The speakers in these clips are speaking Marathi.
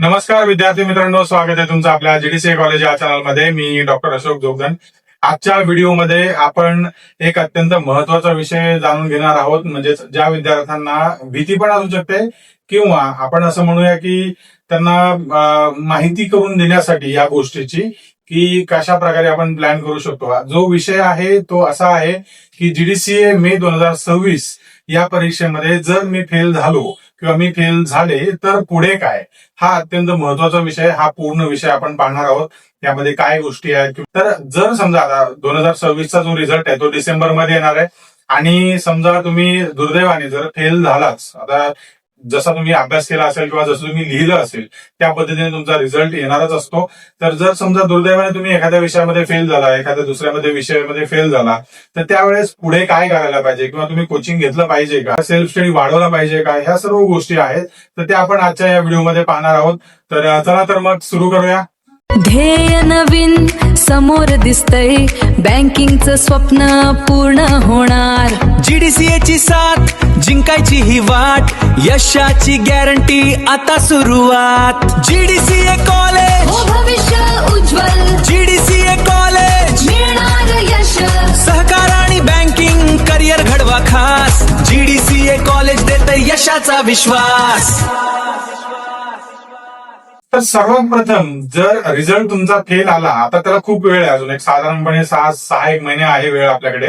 नमस्कार विद्यार्थी मित्रांनो, स्वागत आहे तुमचं आपल्या जीडीसीए कॉलेज या चॅनलमध्ये. मी डॉक्टर अशोक जोगदन. आजच्या व्हिडिओमध्ये आपण एक अत्यंत महत्वाचा विषय जाणून घेणार आहोत. म्हणजे ज्या विद्यार्थ्यांना भीती पण असू शकते किंवा आपण असं म्हणूया की त्यांना माहिती करून देण्यासाठी या गोष्टीची की कशा प्रकारे आपण प्लॅन करू शकतो. जो विषय आहे तो असा आहे की जीडीसीए मे 2026 या परीक्षेमध्ये जर मी फेल झालो किंवा मी फेल झाले तर पुढे काय, हा अत्यंत महत्वाचा विषय. हा पूर्ण विषय आपण पाहणार आहोत. यामध्ये काय गोष्टी आहेत. तर जर समजा आता 2026चा जो रिझल्ट आहे तो डिसेंबरमध्ये येणार आहे आणि समजा तुम्ही दुर्दैवाने जर फेल झालाच, आता जसा तुम्ही अभ्यास केला असेल किंवा जसं तुम्ही लिहिलं असेल त्या पद्धतीने तुमचा रिझल्ट येणारच असतो. तर जर समजा दुर्दैवाने तुम्ही एखाद्या विषयामध्ये फेल झाला, एखाद्या दुसऱ्यामध्ये विषयामध्ये फेल झाला, तर त्यावेळेस पुढे काय करायला पाहिजे किंवा तुम्ही कोचिंग घेतलं पाहिजे का, सेल्फ स्टडी वाढवला पाहिजे का, ह्या सर्व गोष्टी आहेत. तर त्या आपण आजच्या या व्हिडिओमध्ये पाहणार आहोत. तर चला तर मग सुरू करूया. ध्येय नवीन समोर दिसतंय, बँकिंगचं स्वप्न पूर्ण होणार. जीडीसीए ची साथ जिंकायची ही वाट, यशाची गॅरंटी आता सुरुवात. जीडीसीए कॉलेज हो भविष्य उज्ज्वल, जीडीसीए कॉलेज मिळणार यश. सहकार आणि बँकिंग करिअर घडवा खास. जीडीसीए कॉलेज देते यशाचा विश्वास. तर सर्वप्रथम जर रिझल्ट तुमचा फेल आला, आता त्याला खूप वेळ आहे, अजून एक साधारणपणे 6 महिने आहे वेळ आपल्याकडे.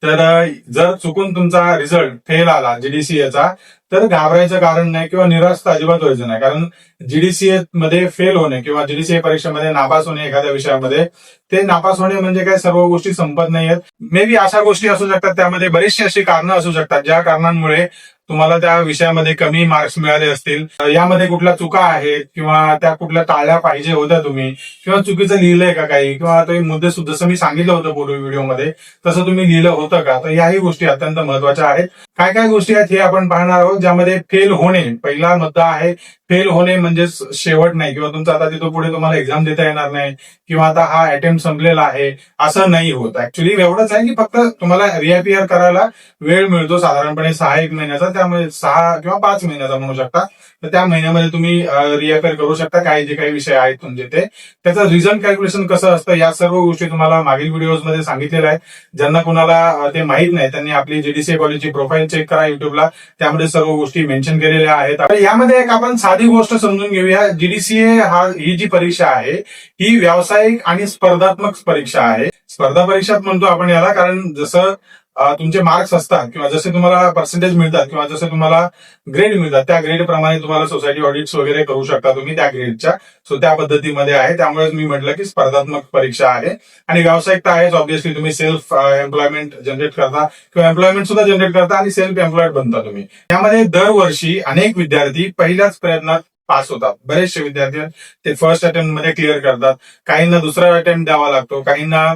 तर जर चुकून तुमचा रिझल्ट फेल आला जीडीसीएचा, तर घाबरायचं कारण नाही किंवा निराश तर अजिबात व्हायचं नाही. कारण जीडीसीए मध्ये फेल होणे किंवा जीडीसीए परीक्षेमध्ये नापास होणे एखाद्या विषयामध्ये, ते नापास होणे म्हणजे काय सर्व गोष्टी संपत नाहीयेत. मे बी अशा गोष्टी असू शकतात, त्यामध्ये बरीचशी अशी कारणं असू शकतात ज्या कारणांमुळे तुम्हाला त्या विषयामध्ये कमी मार्क्स मिळाले असतील. यामध्ये कुठल्या चुका आहेत किंवा त्या कुठल्या टाळल्या पाहिजे होत्या तुम्ही, किंवा चुकीचं लिहिलंय का काही, किंवा ते मुद्दे सुद्धा जसं मी सांगितलं होतं पूर्वी व्हिडिओमध्ये तसं तुम्ही लिहिलं होतं का. तर याही गोष्टी अत्यंत महत्वाच्या आहेत. काय काय गोष्टी आहेत हे आपण पाहणार आहोत. ज्यामध्ये फेल होणे पहिला मुद्दा आहे. फेल होणे म्हणजे शेवट नाही किंवा तुमचं आता तिथं पुढे तुम्हाला एक्झाम देता येणार नाही किंवा आता हा अटेम्प्ट संपलेला आहे असं नाही होत. ऍक्च्युली एवढंच आहे की फक्त तुम्हाला रिअपिअर करायला वेळ मिळतो साधारणपणे 6-1 महिन्याचा, त्यामुळे 6 किंवा 5 महिन्याचा म्हणू शकता. तर त्या महिन्यामध्ये तुम्ही रिअपिअर करू शकता. काही जे काही विषय आहेत तुमचे ते, त्याचं रिझल्ट कॅल्क्युलेशन कसं असतं या सर्व गोष्टी तुम्हाला मागील व्हिडिओमध्ये सांगितलेल्या आहेत. ज्यांना कुणाला ते माहित नाही त्यांनी आपली जीडीसीए कॉलेजची प्रोफाईल चेक करा युट्यूबला, त्यामध्ये सर्व गोष्टी मेन्शन केलेल्या आहेत. तर यामध्ये एक आपण साधी गोष्ट समजून घेऊया. जीडीसीए ही जी परीक्षा आहे ही व्यावसायिक आणि स्पर्धात्मक परीक्षा आहे. स्पर्धा परीक्षाच म्हणतो आपण याला, कारण जसं तुमचे मार्क्स असतात किंवा जसे तुम्हाला पर्सेंटेज मिळतात किंवा जसे तुम्हाला ग्रेड मिळतात, त्या ग्रेड प्रमाणे तुम्हाला सोसायटी ऑडिट्स वगैरे करू शकता तुम्ही त्या ग्रेडच्या. सो त्या पद्धतीमध्ये आहे. त्यामुळे मी म्हटलं की स्पर्धात्मक परीक्षा आहे. आणि व्यावसायिकता आहेच. ऑब्व्हियसली तुम्ही सेल्फ एम्प्लॉयमेंट जनरेट करता किंवा एम्प्लॉयमेंट सुद्धा जनरेट करता आणि सेल्फ एम्प्लॉयड बनता तुम्ही. त्यामध्ये दरवर्षी अनेक विद्यार्थी पहिल्याच प्रयत्नात पास होतात. बरेचसे विद्यार्थी ते फर्स्ट अटेम्प्ट मध्ये क्लिअर करतात. काहींना दुसरा अटेम्प्ट द्यावा लागतो, काहींना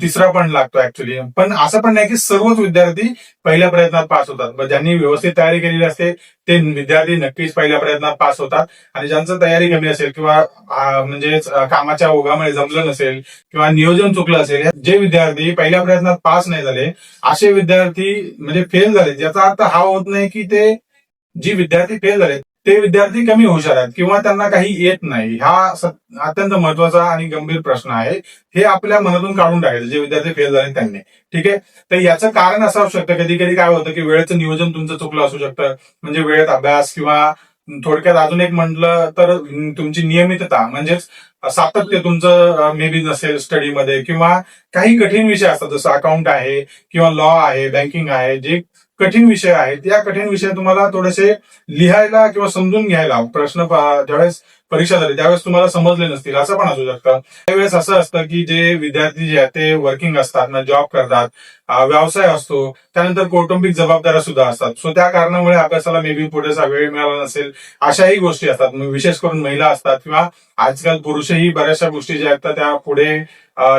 तिसरा पण लागतो ऍक्च्युली. पण असं पण नाही की सर्वच विद्यार्थी पहिल्या प्रयत्नात पास होतात. ज्यांनी व्यवस्थित तयारी केलेली असते ते विद्यार्थी नक्कीच पहिल्या प्रयत्नात पास होतात. आणि ज्यांचं तयारी कमी असेल किंवा म्हणजे कामाच्या ओघामुळे जमलं नसेल किंवा नियोजन चुकलं असेल, जे विद्यार्थी पहिल्या प्रयत्नात पास नाही झाले असे विद्यार्थी म्हणजे फेल झाले. याचा अर्थ हा होत नाही की ते जी विद्यार्थी फेल झाले ते विद्यार्थी कमी हुशार आहेत किंवा त्यांना काही येत नाही. हा अत्यंत महत्वाचा आणि गंभीर प्रश्न आहे. हे आपल्या मनातून काढून टाकायचं जे विद्यार्थी फेल झाले त्यांनी. ठीक आहे. तर याचं कारण असं असू शकतं, कधी कधी काय होतं की वेळेचं नियोजन तुमचं चुकलं असू शकतं. म्हणजे वेळेत अभ्यास किंवा थोडक्यात अजून एक म्हटलं तर तुमची नियमितता म्हणजेच सातत्य तुमचं मे बी नसेल स्टडीमध्ये, किंवा काही कठीण विषय असतात जसं अकाउंट आहे किंवा लॉ आहे, बँकिंग आहे, जे कठीण विषय आहेत या कठीण विषय तुम्हाला थोडेसे लिहायला किंवा समजून घ्यायला प्रश्न ज्यावेळेस परीक्षा झाली त्यावेळेस तुम्हाला समजले नसतील असं पण असू शकतं. त्यावेळेस असं असतं की जे विद्यार्थी जे आहेत ते वर्किंग असतात ना, जॉब करतात, व्यवसाय असतो, त्यानंतर कौटुंबिक जबाबदाऱ्या सुद्धा असतात. सो त्या कारणामुळे अभ्यासाला मे बी पुरेसा वेळ मिळाला नसेल अशाही गोष्टी असतात. विशेष करून महिला असतात किंवा आजकाल पुरुषही बऱ्याचशा गोष्टी ज्या आहेत त्या पुढे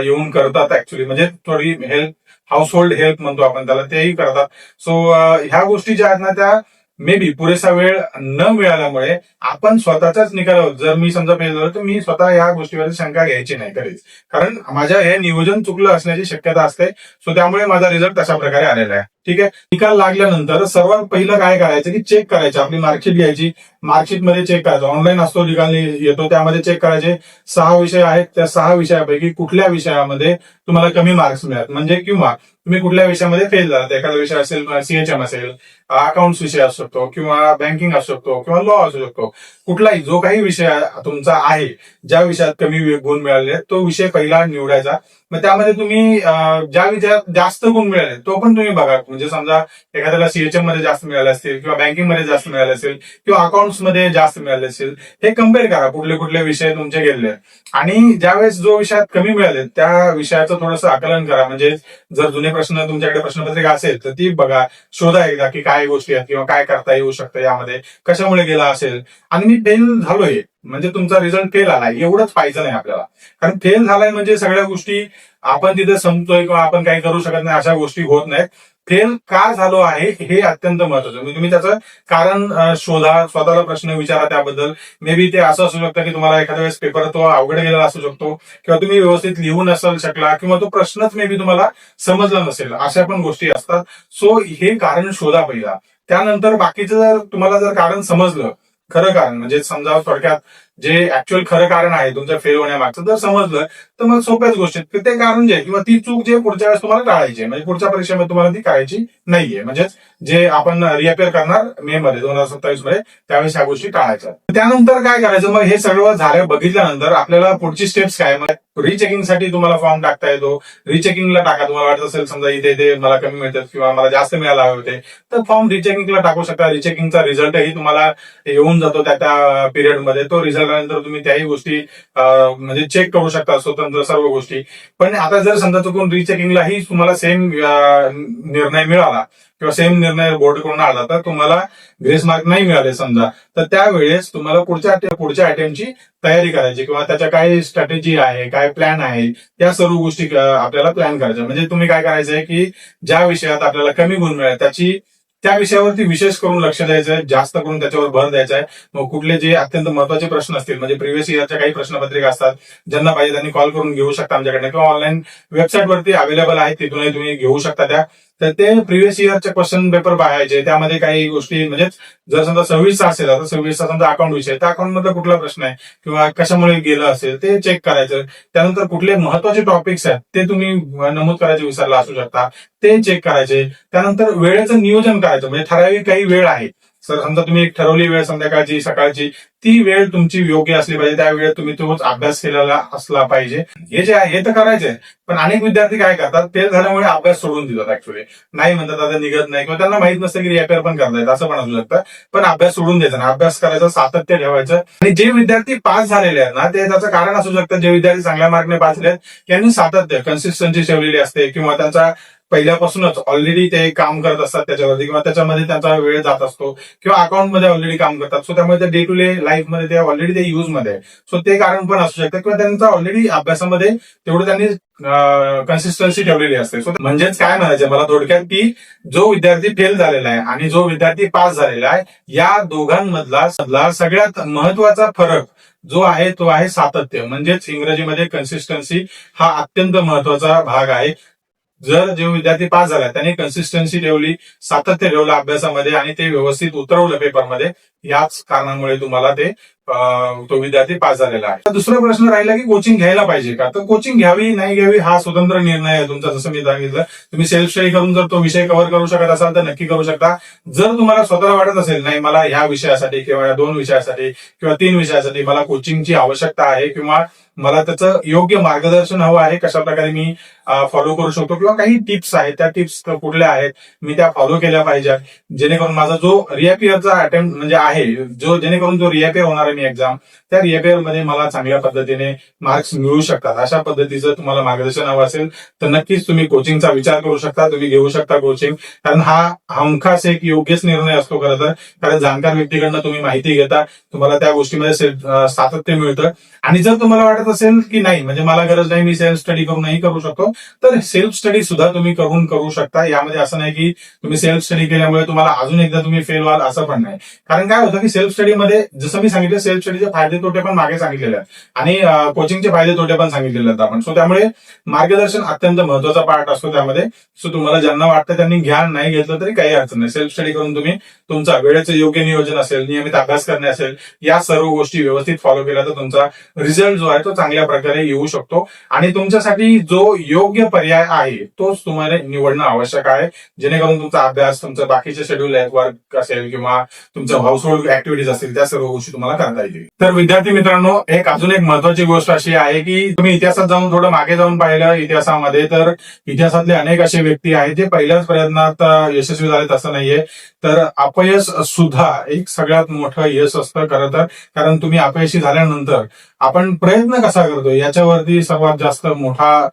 येऊन करतात ऍक्च्युली. म्हणजे थोडी हेल्प, हाऊस होल्ड हेल्प म्हणतो आपण त्याला, तेही करतात. सो ह्या गोष्टी ज्या आहेत ना त्या मे बी पुरेसा वेळ न मिळाल्यामुळे आपण स्वतःच्याच निकालावर, जर मी समजा फेल झालो तर मी स्वतः या गोष्टीवर शंका घ्यायची नाही कधीच, कारण माझ्या हे नियोजन चुकलं असण्याची शक्यता असते. सो त्यामुळे माझा रिझल्ट तशा प्रकारे आलेला आहे. ठीक आहे. निकाल लागल्यानंतर सर्वात पहिलं काय करायचं की चेक करायचं, आपली मार्कशीट घ्यायची, मार्कशीटमध्ये चेक करायचं, ऑनलाईन असतो निकाल येतो त्यामध्ये चेक करायचे. 6 विषय आहेत, त्या 6 विषयापैकी कुठल्या विषयामध्ये तुम्हाला कमी मार्क्स मिळात, म्हणजे किंवा तुम्ही कुठल्या विषयामध्ये फेल झालात. एखादा विषय असेल सीएचएम असेल, अकाउंट्स विषय असू शकतो किंवा बँकिंग असू शकतो किंवा लॉ असू शकतो. कुठलाही जो काही विषय तुमचा आहे, ज्या विषयात कमी गुण मिळाले तो विषय पहिला निवडायचा. मग त्यामध्ये तुम्ही ज्या विषयात जास्त गुण मिळाले तो पण तुम्ही बघा. म्हणजे समजा एखाद्याला सीएचएम मध्ये जास्त मिळाले असतील किंवा बँकिंग मध्ये जास्त मिळाले असेल किंवा अकाउंट्स मध्ये जास्त मिळाले असेल, हे कम्पेअर करा कुठले कुठले विषय तुमचे गेलेले. आणि ज्यावेळेस जो विषयात कमी मिळाले त्या विषयाचं थोडंसं आकलन करा. म्हणजे जर जुने प्रश्न तुमच्याकडे प्रश्नपत्रिका असेल तर ती बघा, शोधा एकदा की काय गोष्टी आहेत किंवा काय करता येऊ शकतं यामध्ये, कशामुळे गेला असेल. आणि मी फेल झालोय म्हणजे तुमचा रिझल्ट फेल आलाय एवढंच पाहिजे नाही आपल्याला. कारण फेल झालाय म्हणजे सगळ्या गोष्टी आपण तिथे संपतोय किंवा आपण काही करू शकत नाही अशा गोष्टी होत नाहीत. फेल का झालो आहे हे अत्यंत महत्वाचं. म्हणजे तुम्ही त्याचं कारण शोधा, स्वतःला प्रश्न विचारा त्याबद्दल. मे बी ते असं असू शकतं की तुम्हाला एखाद्या वेळेस पेपर तो अवघड गेलेला असू शकतो किंवा तुम्ही व्यवस्थित लिहू नसेल शकला किंवा तो प्रश्नच मे बी तुम्हाला समजला नसेल, अशा पण गोष्टी असतात. सो हे कारण शोधा पहिला. त्यानंतर बाकीचं जर तुम्हाला जर कारण समजलं, खरं कारण म्हणजे समजा थोडक्यात जे ऍक्च्युअल खरं कारण आहे तुमचं फेल होण्यामागचं जर समजलं तर मग सोप्याच गोष्टीत ते कारण जे किंवा ती चूक जे पुढच्या वेळेस तुम्हाला टाळायची, म्हणजे पुढच्या परीक्षेमध्ये तुम्हाला ती करायची नाहीये. म्हणजेच जे आपण रिअपेअर करणार मे मध्ये 2027 मध्ये त्यावेळेस ह्या गोष्टी टाळायच्या. त्यानंतर काय करायचं, मग हे सगळं झालं बघितल्यानंतर आपल्याला पुढची स्टेप्स काय, मग रिचेकिंगसाठी तुम्हाला फॉर्म टाकता येतो. रिचेकिंगला टाका. तुम्हाला वाटत असेल समजा इथे मला कमी मिळतात किंवा मला जास्त मिळायला हवे होते तर फॉर्म रिचेकिंगला टाकू शकता. रिचेकिंगचा रिझल्टही तुम्हाला येऊन जातो त्या पिरियडमध्ये. तो रिझल्ट आल्यानंतर तुम्ही त्याही गोष्टी म्हणजे चेक करू शकता स्वतंत्र सर्व गोष्टी. पण आता जर समजा चुकून रिचेकिंगलाही तुम्हाला सेम निर्णय मिळाला किंवा सेम निर्णय बोर्डकडून आला तर तुम्हाला ग्रेस मार्क नाही मिळाले समजा, तर त्यावेळेस तुम्हाला पुढच्या अटेम्प्टची तयारी करायची किंवा त्याच्या काय स्ट्रॅटेजी आहे, काय प्लॅन आहे, त्या सर्व गोष्टी आपल्याला प्लॅन करायच्या. म्हणजे तुम्ही काय करायचंय की ज्या विषयात आपल्याला कमी गुण मिळाले त्या विषयावरती विशेष करून लक्ष द्यायचं आहे, जास्त करून त्याच्यावर भर द्यायचा आहे. मग कुठले जे अत्यंत महत्वाचे प्रश्न असतील, म्हणजे प्रिव्हियस इयरच्या काही प्रश्नपत्रिका असतात, ज्यांना पाहिजे त्यांनी कॉल करून घेऊ शकता आमच्याकडनं किंवा ऑनलाईन वेबसाईटवरती अवेलेबल आहेत, तिथूनही तुम्ही घेऊ शकता त्या. तर ते प्रिव्हियस इयरचे क्वेश्चन पेपर पाहायचे. त्यामध्ये काही गोष्टी म्हणजे जर समजा 26चा असेल तर 26चा समजा अकाउंट विषय, त्या अकाउंट मधला कुठला प्रश्न आहे किंवा कशामुळे गेलं असेल ते चेक करायचं. त्यानंतर कुठले महत्वाचे टॉपिक्स आहेत ते तुम्ही नमूद करायचे विसरला असू शकता, ते चेक करायचे. त्यानंतर वेळेचं नियोजन करायचं. म्हणजे ठराविक काही वेळ आहे, सर समजा तुम्ही एक ठरवली वेळ संध्याकाळची सकाळची, ती वेळ तुमची योग्य असली पाहिजे. त्या वेळेत तुम्ही तोच अभ्यास केलेला असला पाहिजे. हे जे आहे हे तर करायचंय. पण अनेक विद्यार्थी काय करतात, फेल झाल्यामुळे अभ्यास सोडून देतात. ऍक्च्युअली नाही म्हणतात आता निघत नाही किंवा त्यांना माहित नसतं की रिअपेअर पण करतायत, असं पण असू शकतं. पण अभ्यास सोडून द्यायचा ना, अभ्यास करायचा, सातत्य ठेवायचं. आणि जे विद्यार्थी पास झालेले आहेत ना, ते त्याचं कारण असू शकतं. जे विद्यार्थी चांगल्या मार्कने पास झाले यांनी सातत्य कन्सिस्टन्सी ठेवलेली असते किंवा त्यांचा पहिल्यापासूनच ऑलरेडी ते काम करत असतात त्याच्यावरती किंवा त्याच्यामध्ये त्यांचा वेळ जात असतो किंवा अकाउंटमध्ये ऑलरेडी काम करतात. सो त्यामुळे ते डे टू डे लाईफमध्ये ते ऑलरेडी ते युज मध्ये आहे. सो ते कारण पण असू शकतं किंवा त्यांचा ऑलरेडी अभ्यासामध्ये तेवढं त्यांनी कन्सिस्टन्सी ठेवलेली असते. सो म्हणजेच काय म्हणायचं मला थोडक्यात की जो विद्यार्थी फेल झालेला आहे आणि जो विद्यार्थी पास झालेला आहे, या दोघांमधला सगळ्यात महत्वाचा फरक जो आहे तो आहे सातत्य. म्हणजेच इंग्रजीमध्ये कन्सिस्टन्सी हा अत्यंत महत्वाचा भाग आहे. जर जे विद्यार्थी पास झाला त्याने कन्सिस्टन्सी ठेवली, सातत्य ठेवलं अभ्यासामध्ये आणि ते व्यवस्थित उतरवलं पेपरमध्ये, याच कारणामुळे तुम्हाला तो विद्यार्थी पास झालेला आहे. दुसरा प्रश्न राहिला की कोचिंग घ्यायला पाहिजे का. तर कोचिंग घ्यावी नाही घ्यावी हा स्वतंत्र निर्णय आहे तुमचा. जसं मी सांगितलं, तुम्ही सेल्फ स्टडी करून जर तो विषय कव्हर करू शकत असाल तर नक्की करू शकता. जर तुम्हाला स्वतःला वाटत असेल नाही मला ह्या विषयासाठी किंवा या 2 विषयासाठी किंवा 3 विषयासाठी मला कोचिंगची आवश्यकता आहे किंवा मला त्याचं योग्य मार्गदर्शन हवं आहे, कशा प्रकारे मी फॉलो करू शकतो किंवा काही टिप्स आहेत, त्या टिप्स कुठल्या आहेत मी त्या फॉलो केल्या पाहिजे, जेणेकरून माझा जो रिअपिअरचा अटेम्प्ट म्हणजे आहे, जेणेकरून जो रिअपिअर होणार आहे मी एक्झाम, त्या रिअपिअर मध्ये मला चांगल्या पद्धतीने मार्क्स मिळू शकतात. अशा पद्धतीचं तुम्हाला मार्गदर्शन हवं असेल तर नक्कीच तुम्ही कोचिंगचा विचार करू शकता. तुम्ही घेऊ शकता कोचिंग. कारण हा हमखास एक योग्यच निर्णय असतो खरं तर. कारण जाणकार व्यक्तीकडनं तुम्ही माहिती घेता, तुम्हाला त्या गोष्टीमध्ये सातत्य मिळतं. आणि जर तुम्हाला वाटत असेल की नाही म्हणजे मला गरज नाही, मी सेल्फ स्टडी करूनही करू शकतो, तर सेल्फ स्टडी सुद्धा तुम्ही करू शकता. यामध्ये असं नाही की तुम्ही सेल्फ स्टडी केल्यामुळे तुम्हाला अजून एकदा तुम्ही फेल व्हाल, असं पण नाही. कारण काय होतं की सेल्फ स्टडीमध्ये जसं मी सांगितलं सेल्फ स्टडीचे फायदे तोटे पण मागे सांगितलेले आहेत आणि कोचिंगचे फायदे तोटे पण सांगितलेले आहेत आपण. सो त्यामुळे मार्गदर्शन अत्यंत महत्वाचा पार्ट असतो त्यामध्ये. सो तुम्हाला ज्यांना वाटतं त्यांनी घ्या, नाही घेतलं तरी काही अडचण नाही. सेल्फ स्टडी करून तुम्ही तुमचा वेळेचं योग्य नियोजन असेल, नियमित अभ्यास करणे असेल, या सर्व गोष्टी व्यवस्थित फॉलो केल्या तर तुमचा रिझल्ट जो आहे तो चांगल्या प्रकारे येऊ शकतो. आणि तुमच्यासाठी जो योग्य पर्याय आहे तोच तुम्हाला निवडणं आवश्यक आहे, जेणेकरून तुमचा अभ्यास, तुमचं बाकीचे शेड्यूल आहे, वर्क असेल किंवा तुमचं हाऊसहोल्ड ऍक्टिव्हिटीज असतील, त्या सर्व गोष्टी तुम्हाला करता येतील. तर विद्यार्थी मित्रांनो, अजून एक महत्वाची गोष्ट अशी आहे की तुम्ही इतिहासात जाऊन थोडं मागे जाऊन पाहिलं इतिहासामध्ये, तर इतिहासातले अनेक असे व्यक्ती आहेत जे पहिल्याच प्रयत्नात यशस्वी झाले तसं नाहीये. तर अपयश सुद्धा एक सगळ्यात मोठं यश असतं खरं तर. कारण तुम्ही अपयशी झाल्यानंतर आपण प्रयत्न कसा करतो याच्यावरती सर्वात जास्त मोठा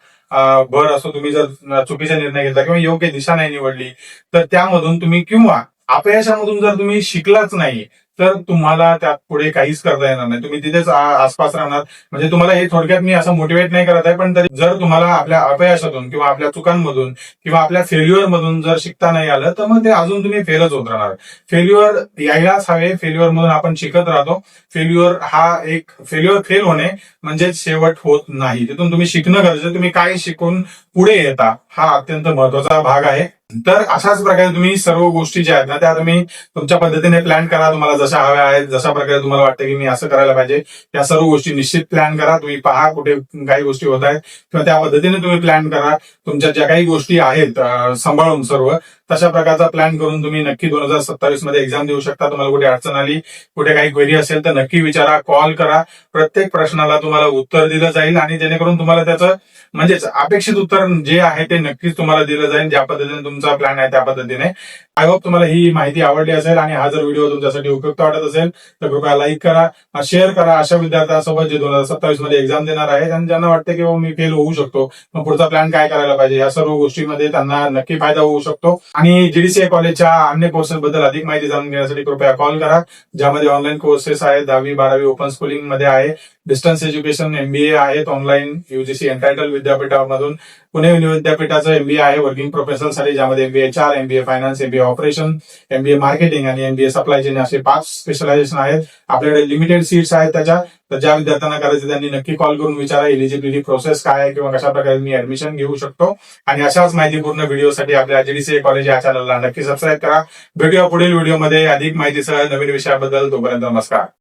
भर असतो. तुम्ही जर चुकीचा निर्णय घेतला किंवा योग्य दिशा नाही निवडली तर त्यामधून तुम्ही, किंवा अपयशामधून जर तुम्ही शिकलाच नाही तर तुम्हाला त्यात पुढे काहीच करता येणार नाही. तुम्ही तिथेच आसपास राहणार. म्हणजे तुम्हाला हे थोडक्यात मी असं मोटिवेट नाही करत आहे, पण तरी जर तुम्हाला आपल्या अपयशातून किंवा आपल्या चुकांमधून किंवा आपल्या फेल्युअर मधून जर शिकता नाही आलं तर मग ते अजून तुम्ही फेलच होत राहणार. फेल्युअर यायलाच हवे. फेल्युअर मधून आपण शिकत राहतो. फेल्युअर फेल होणे म्हणजे शेवट होत नाही. तिथून तुम्ही शिकणं गरजेचं. तुम्ही काय शिकून पुढे येता हा अत्यंत महत्वाचा भाग आहे. तर अशाच प्रकारे तुम्ही सर्व गोष्टी ज्या आहेत ना त्या तुम्ही तुमच्या पद्धतीने प्लॅन करा. तुम्हाला जशा हव्या आहेत, जशा प्रकारे तुम्हाला वाटतं की मी असं करायला पाहिजे, त्या सर्व गोष्टी निश्चित प्लॅन करा. तुम्ही पहा कुठे काही गोष्टी होत आहेत किंवा त्या पद्धतीने तुम्ही प्लॅन करा. तुमच्या ज्या काही गोष्टी आहेत सांभाळून सर्व तशा प्रकारचा प्लॅन करून तुम्ही नक्की 2027 मध्ये एक्झाम देऊ शकता. तुम्हाला कुठे अडचण आली, कुठे काही क्वेरी असेल तर नक्की विचारा, कॉल करा. प्रत्येक प्रश्नाला तुम्हाला उत्तर दिलं जाईल आणि जेणेकरून तुम्हाला त्याचं म्हणजेच अपेक्षित उत्तर जे आहे ते नक्कीच तुम्हाला दिलं जाईल, ज्या पद्धतीने तुमचा प्लॅन आहे त्या पद्धतीने. आय होप तुम्हाला ही माहिती आवडली असेल आणि हा जर व्हिडिओ तुमच्यासाठी उपयुक्त वाटत असेल तर कृपया लाईक करा, शेअर करा अशा विद्यार्थ्यांसोबत जे 2027 मध्ये एक्झाम देणार आहेत आणि ज्यांना वाटतं की मी फेल होऊ शकतो, मग पुढचा प्लॅन काय करायला पाहिजे, या सर्व गोष्टीमध्ये त्यांना नक्की फायदा होऊ शकतो. आणि जीडीसीए कॉलेजच्या अन्य कोर्सेस बद्दल अधिक माहिती जाणून घेण्यासाठी कृपया कॉल करा, ज्यामध्ये ऑनलाईन कोर्सेस आहेत, 10वी 12वी ओपन स्कूलिंग मध्ये आहे, डिस्टन्स एज्युकेशन MBA आहेत ऑनलाईन UGC एंटायटल विद्यापीठामधून, पुणे विद्यापीठाचं MBA आहे वर्किंग प्रोफेशनल साठी, ज्यामध्ये MBA HR, MBA finance, MBA operation, MBA marketing आणि MBA सप्लाय चेन असे 5 स्पेशलायझेशन आहेत. आपल्याकडे लिमिटेड सीट्स आहेत त्याच्या. तर ज्या विद्यार्थ्यांना करायचे त्यांनी नक्की कॉल करून विचारा एलिजिबिलिटी प्रोसेस काय आहे किंवा कशा प्रकारे मी ऍडमिशन घेऊ शकतो. आणि अशाच माहितीपूर्ण व्हिडिओसाठी आपल्या जीडीसीए कॉलेज या चॅनलला नक्की सबस्क्राईब करा. भेटूया पुढील व्हिडिओमध्ये अधिक माहितीसह नवीन विषयाबद्दल. तोपर्यंत नमस्कार.